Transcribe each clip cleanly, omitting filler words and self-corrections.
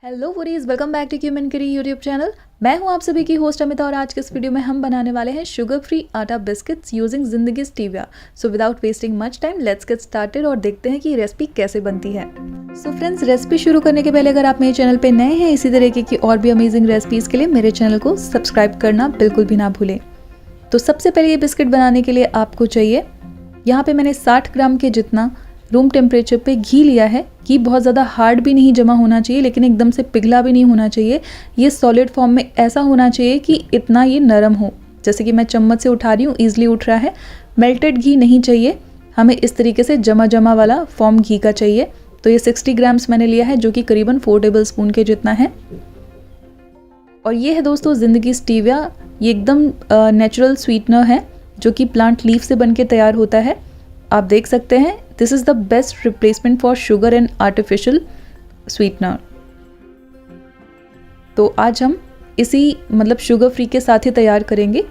Hello foodies, welcome back to cumin curry YouTube channel. मैं हूं आप सभी की होस्ट अमिता और आज के इस वीडियो में हम बनाने वाले हैं शुगर फ्री आटा बिस्किट्स यूजिंग जिंदगी stevia. So without wasting much time let's get started और देखते हैं कि ये रेसिपी कैसे बनती है। सो फ्रेंड्स, रेसिपी शुरू करने के पहले अगर आप मेरे चैनल पे नए हैं इसी तरीके की और भी अमेजिंग रेसिपीज़ के लिए मेरे चैनल को सब्सक्राइब करना बिल्कुल भी ना भूलें। तो सबसे पहले ये बिस्किट बनाने के लिए आपको चाहिए, यहाँ पे मैंने 60 ग्राम के जितना रूम टेम्परेचर पे घी लिया है। घी बहुत ज़्यादा हार्ड भी नहीं जमा होना चाहिए लेकिन एकदम से पिघला भी नहीं होना चाहिए। ये सॉलिड फॉर्म में ऐसा होना चाहिए कि इतना ये नरम हो, जैसे कि मैं चम्मच से उठा रही हूँ, ईजिली उठ रहा है। मेल्टेड घी नहीं चाहिए हमें, इस तरीके से जमा जमा वाला फॉर्म घी का चाहिए। तो ये 60 ग्राम्स मैंने लिया है जो कि करीबन 4 टेबल स्पून के जितना है। और ये है दोस्तों जिंदगी स्टीविया। ये एकदम नेचुरल स्वीटनर है जो कि प्लांट लीफ से बन के तैयार होता है। आप देख सकते हैं this is the best replacement for sugar and artificial sweetener. तो आज हम इसी शुगर फ्री के साथ ही तैयार करेंगे।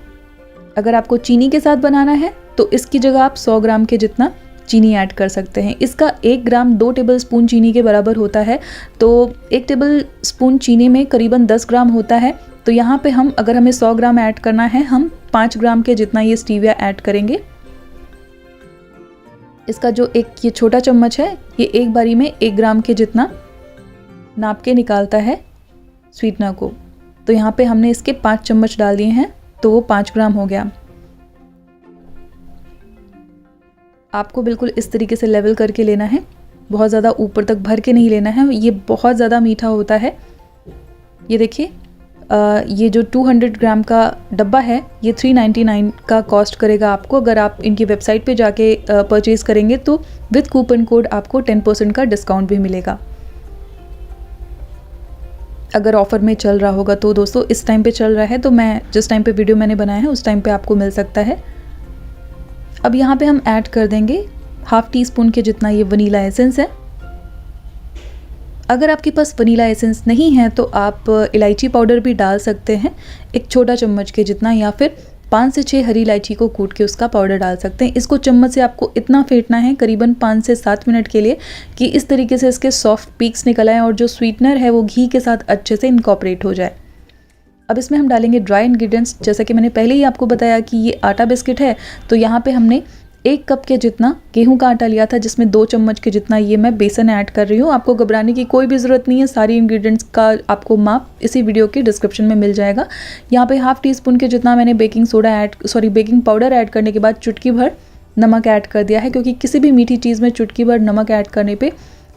अगर आपको चीनी के साथ बनाना है तो इसकी जगह आप 100 ग्राम के जितना चीनी ऐड कर सकते हैं। इसका 1 ग्राम 2 टेबल स्पून चीनी के बराबर होता है। तो 1 टेबल स्पून चीनी में करीबन 10 ग्राम होता है। तो यहाँ पे हम अगर हमें 100 ग्राम ऐड करना है, हम 5 ग्राम के जितना ये स्टीविया ऐड करेंगे। इसका जो एक ये छोटा चम्मच है ये एक बारी में 1 ग्राम के जितना नाप के निकालता है स्वीटनर को। तो यहाँ पे हमने इसके 5 चम्मच डाल दिए हैं तो वो 5 ग्राम हो गया। आपको बिल्कुल इस तरीके से लेवल करके लेना है, बहुत ज़्यादा ऊपर तक भर के नहीं लेना है, ये बहुत ज़्यादा मीठा होता है। ये देखिए ये जो 200 ग्राम का डब्बा है ये 399 का कॉस्ट करेगा आपको। अगर आप इनकी वेबसाइट पे जाके परचेज़ करेंगे तो विद कूपन कोड आपको 10% का डिस्काउंट भी मिलेगा, अगर ऑफ़र में चल रहा होगा तो। दोस्तों इस टाइम पे चल रहा है, तो मैं जिस टाइम पे वीडियो मैंने बनाया है उस टाइम पे आपको मिल सकता है। अब यहाँ पे हम ऐड कर देंगे ½ टी स्पून के जितना ये वनीला एसेंस है। अगर आपके पास वनीला एसेंस नहीं है तो आप इलायची पाउडर भी डाल सकते हैं, एक छोटा चम्मच के जितना, या फिर 5 से 6 हरी इलायची को कूट के उसका पाउडर डाल सकते हैं। इसको चम्मच से आपको इतना फेंटना है करीबन 5 से 7 मिनट के लिए कि इस तरीके से इसके सॉफ्ट पीक्स निकल आएँ और जो स्वीटनर है वो घी के साथ अच्छे से इनकॉर्पोरेट हो जाए। अब इसमें हम डालेंगे ड्राई इंग्रेडिएंट्स। जैसा कि मैंने पहले ही आपको बताया कि ये आटा बिस्किट है, तो यहाँ पे हमने 1 कप के जितना गेहूं का आटा लिया था जिसमें 2 चम्मच के जितना ये मैं बेसन ऐड कर रही हूँ। आपको घबराने की कोई भी ज़रूरत नहीं है, सारी इंग्रेडिएंट्स का आपको माप इसी वीडियो के डिस्क्रिप्शन में मिल जाएगा। यहाँ पे ½ टी स्पून के जितना मैंने बेकिंग पाउडर ऐड करने के बाद चुटकी भर नमक ऐड कर दिया है, क्योंकि किसी भी मीठी चीज़ में चुटकी भर नमक ऐड करने पर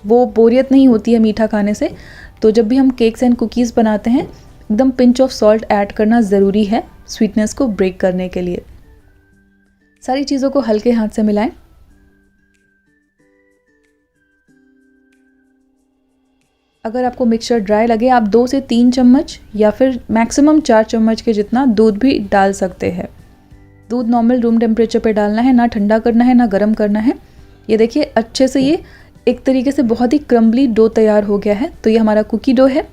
वो बोरियत नहीं होती है मीठा खाने से। तो जब भी हम केक्स एंड कुकीज़ बनाते हैं एकदम पिंच ऑफ सॉल्ट ऐड करना ज़रूरी है स्वीटनेस को ब्रेक करने के लिए। सारी चीज़ों को हल्के हाथ से मिलाएं। अगर आपको मिक्सचर ड्राई लगे आप 2 से 3 चम्मच या फिर मैक्सिमम 4 चम्मच के जितना दूध भी डाल सकते हैं। दूध नॉर्मल रूम टेम्परेचर पे डालना है, ना ठंडा करना है ना गर्म करना है। ये देखिए अच्छे से ये एक तरीके से बहुत ही क्रम्बली डो तैयार हो गया है। तो ये हमारा कुकी डो है।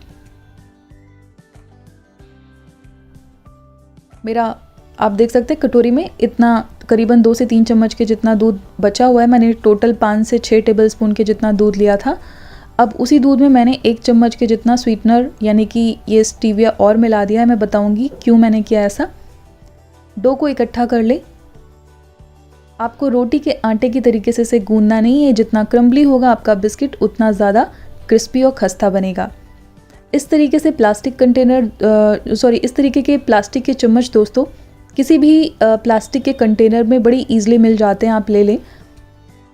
मेरा आप देख सकते हैं कटोरी में इतना करीबन 2 से 3 चम्मच के जितना दूध बचा हुआ है। मैंने टोटल 5 से 6 टेबल स्पून के जितना दूध लिया था। अब उसी दूध में मैंने 1 चम्मच के जितना स्वीटनर यानी कि ये स्टीविया और मिला दिया है। मैं बताऊंगी क्यों मैंने किया ऐसा। डो को इकट्ठा कर ले। आपको रोटी के आटे की तरीके से इसे गूंदना नहीं है, जितना क्रम्बली होगा आपका बिस्किट उतना ज़्यादा क्रिस्पी और खस्ता बनेगा। इस तरीके से इस तरीके के प्लास्टिक के चम्मच दोस्तों किसी भी प्लास्टिक के कंटेनर में बड़ी ईजिली मिल जाते हैं, आप ले लें।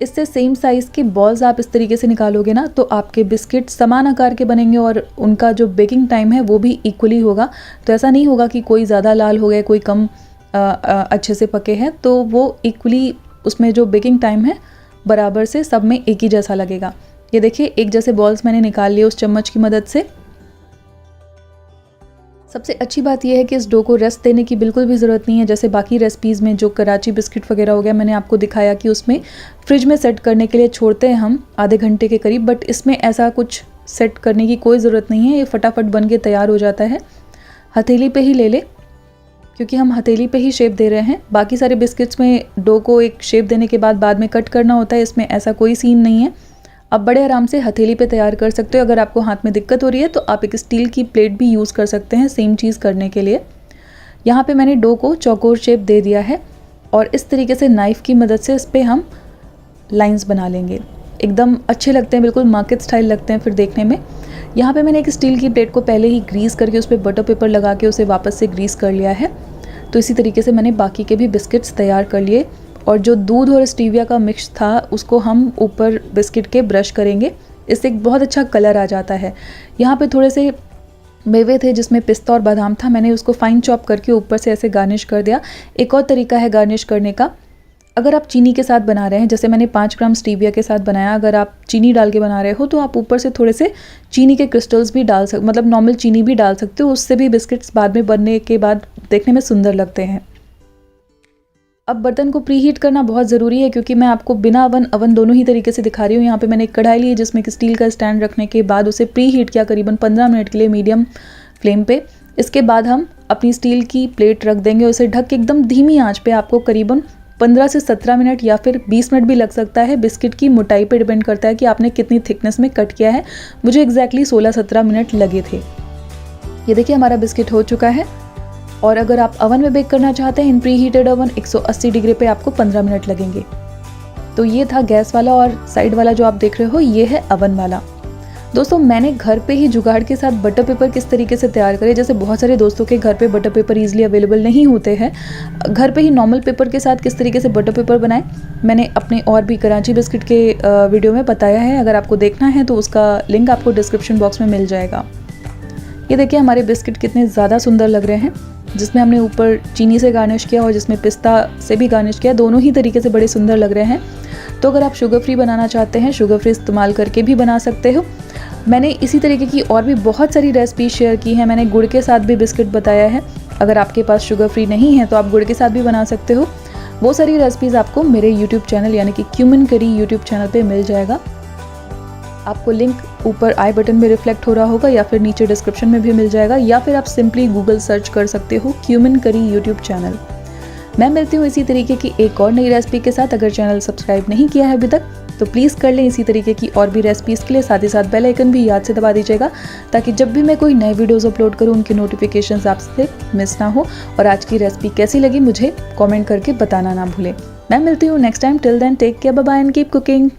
इससे सेम साइज़ के बॉल्स आप इस तरीके से निकालोगे ना तो आपके बिस्किट समान आकार के बनेंगे और उनका जो बेकिंग टाइम है वो भी इक्वली होगा। तो ऐसा नहीं होगा कि कोई ज़्यादा लाल हो गया कोई कम अच्छे से पके हैं, तो वो इक्वली उसमें जो बेकिंग टाइम है बराबर से सब में एक ही जैसा लगेगा। ये देखिए एक जैसे बॉल्स मैंने निकाल लिए उस चम्मच की मदद से। सबसे अच्छी बात यह है कि इस डो को रेस्ट देने की बिल्कुल भी ज़रूरत नहीं है। जैसे बाकी रेसिपीज़ में जो कराची बिस्किट वगैरह हो गया, मैंने आपको दिखाया कि उसमें फ्रिज में सेट करने के लिए छोड़ते हैं हम आधे घंटे के करीब, बट इसमें ऐसा कुछ सेट करने की कोई ज़रूरत नहीं है। ये फटाफट बन के तैयार हो जाता है। हथेली पे ही ले ले, क्योंकि हम हथेली पे ही शेप दे रहे हैं। बाकी सारे बिस्किट्स में डो को एक शेप देने के बाद में कट करना होता है, इसमें ऐसा कोई सीन नहीं है। आप बड़े आराम से हथेली पे तैयार कर सकते हो। अगर आपको हाथ में दिक्कत हो रही है तो आप एक स्टील की प्लेट भी यूज़ कर सकते हैं सेम चीज़ करने के लिए। यहाँ पे मैंने डो को चौकोर शेप दे दिया है और इस तरीके से नाइफ़ की मदद से इस पर हम लाइंस बना लेंगे। एकदम अच्छे लगते हैं, बिल्कुल मार्केट स्टाइल लगते हैं फिर देखने में। यहाँ पे मैंने एक स्टील की प्लेट को पहले ही ग्रीस करके उस पर बटर पेपर लगा के उसे वापस से ग्रीस कर लिया है। तो इसी तरीके से मैंने बाकी के भी बिस्किट्स तैयार कर लिए और जो दूध और स्टीविया का मिक्स था उसको हम ऊपर बिस्किट के ब्रश करेंगे। इससे एक बहुत अच्छा कलर आ जाता है। यहाँ पे थोड़े से मेवे थे जिसमें पिस्ता और बादाम था, मैंने उसको फाइन चॉप करके ऊपर से ऐसे गार्निश कर दिया। एक और तरीका है गार्निश करने का, अगर आप चीनी के साथ बना रहे हैं, जैसे मैंने 5 ग्राम स्टीविया के साथ बनाया, अगर आप चीनी डाल के बना रहे हो तो आप ऊपर से थोड़े से चीनी के क्रिस्टल्स भी डाल सकते, मतलब नॉर्मल चीनी भी डाल सकते हो। उससे भी बिस्किट्स बाद में बनने के बाद देखने में सुंदर लगते हैं। अब बर्तन को प्री हीट करना बहुत ज़रूरी है क्योंकि मैं आपको बिना अवन दोनों ही तरीके से दिखा रही हूँ। यहाँ पे मैंने एक कढ़ाई ली है जिसमें कि स्टील का स्टैंड रखने के बाद उसे प्री हीट किया करीबन 15 मिनट के लिए मीडियम फ्लेम पे। इसके बाद हम अपनी स्टील की प्लेट रख देंगे, उसे ढक के एकदम धीमी आंच पे आपको करीबन 15 से 17 मिनट या फिर 20 मिनट भी लग सकता है। बिस्किट की मोटाई पे डिपेंड करता है कि आपने कितनी थिकनेस में कट किया है। मुझे एग्जैक्टली 16-17 मिनट लगे थे। ये देखिए हमारा बिस्किट हो चुका है। और अगर आप अवन में बेक करना चाहते हैं इन प्री हीटेड ओवन 180 डिग्री पे आपको 15 मिनट लगेंगे। तो ये था गैस वाला और साइड वाला जो आप देख रहे हो ये है अवन वाला। दोस्तों मैंने घर पे ही जुगाड़ के साथ बटर पेपर किस तरीके से तैयार करे, जैसे बहुत सारे दोस्तों के घर पे बटर पेपर ईजिली अवेलेबल नहीं होते हैं, घर पे ही नॉर्मल पेपर के साथ किस तरीके से बटर पेपर बनाएं मैंने अपने और भी कराची बिस्किट के वीडियो में बताया है। अगर आपको देखना है तो उसका लिंक आपको डिस्क्रिप्शन बॉक्स में मिल जाएगा। ये देखिए हमारे बिस्किट कितने ज़्यादा सुंदर लग रहे हैं, जिसमें हमने ऊपर चीनी से गार्निश किया और जिसमें पिस्ता से भी गार्निश किया। दोनों ही तरीके से बड़े सुंदर लग रहे हैं। तो अगर आप शुगर फ्री बनाना चाहते हैं, शुगर फ्री इस्तेमाल करके भी बना सकते हो। मैंने इसी तरीके की और भी बहुत सारी रेसिपी शेयर की हैं। मैंने गुड़ के साथ भी बिस्किट बताया है। अगर आपके पास शुगर फ्री नहीं है तो आप गुड़ के साथ भी बना सकते हो। वो सारी रेसिपीज़ आपको मेरे यूट्यूब चैनल यानी कि क्यूमिन करी यूट्यूब चैनल पे मिल जाएगा। आपको लिंक ऊपर आई बटन में रिफ्लेक्ट हो रहा होगा या फिर नीचे डिस्क्रिप्शन में भी मिल जाएगा, या फिर आप सिंपली गूगल सर्च कर सकते हो क्यूमिन करी यूट्यूब चैनल। मैं मिलती हूँ इसी तरीके की एक और नई रेसिपी के साथ। अगर चैनल सब्सक्राइब नहीं किया है अभी तक तो प्लीज़ कर लें इसी तरीके की और भी रेसिपीज़ के लिए। साथ ही साथ बेल आइकन भी याद से दबा दीजिएगा ताकि जब भी मैं कोई नए वीडियोज़ अपलोड करूँ उनकी नोटिफिकेशंस आपसे मिस ना हो। और आज की रेसिपी कैसी लगी मुझे कॉमेंट करके बताना ना भूलें। मैं मिलती हूँ next time. Till then take care, bye bye and keep cooking.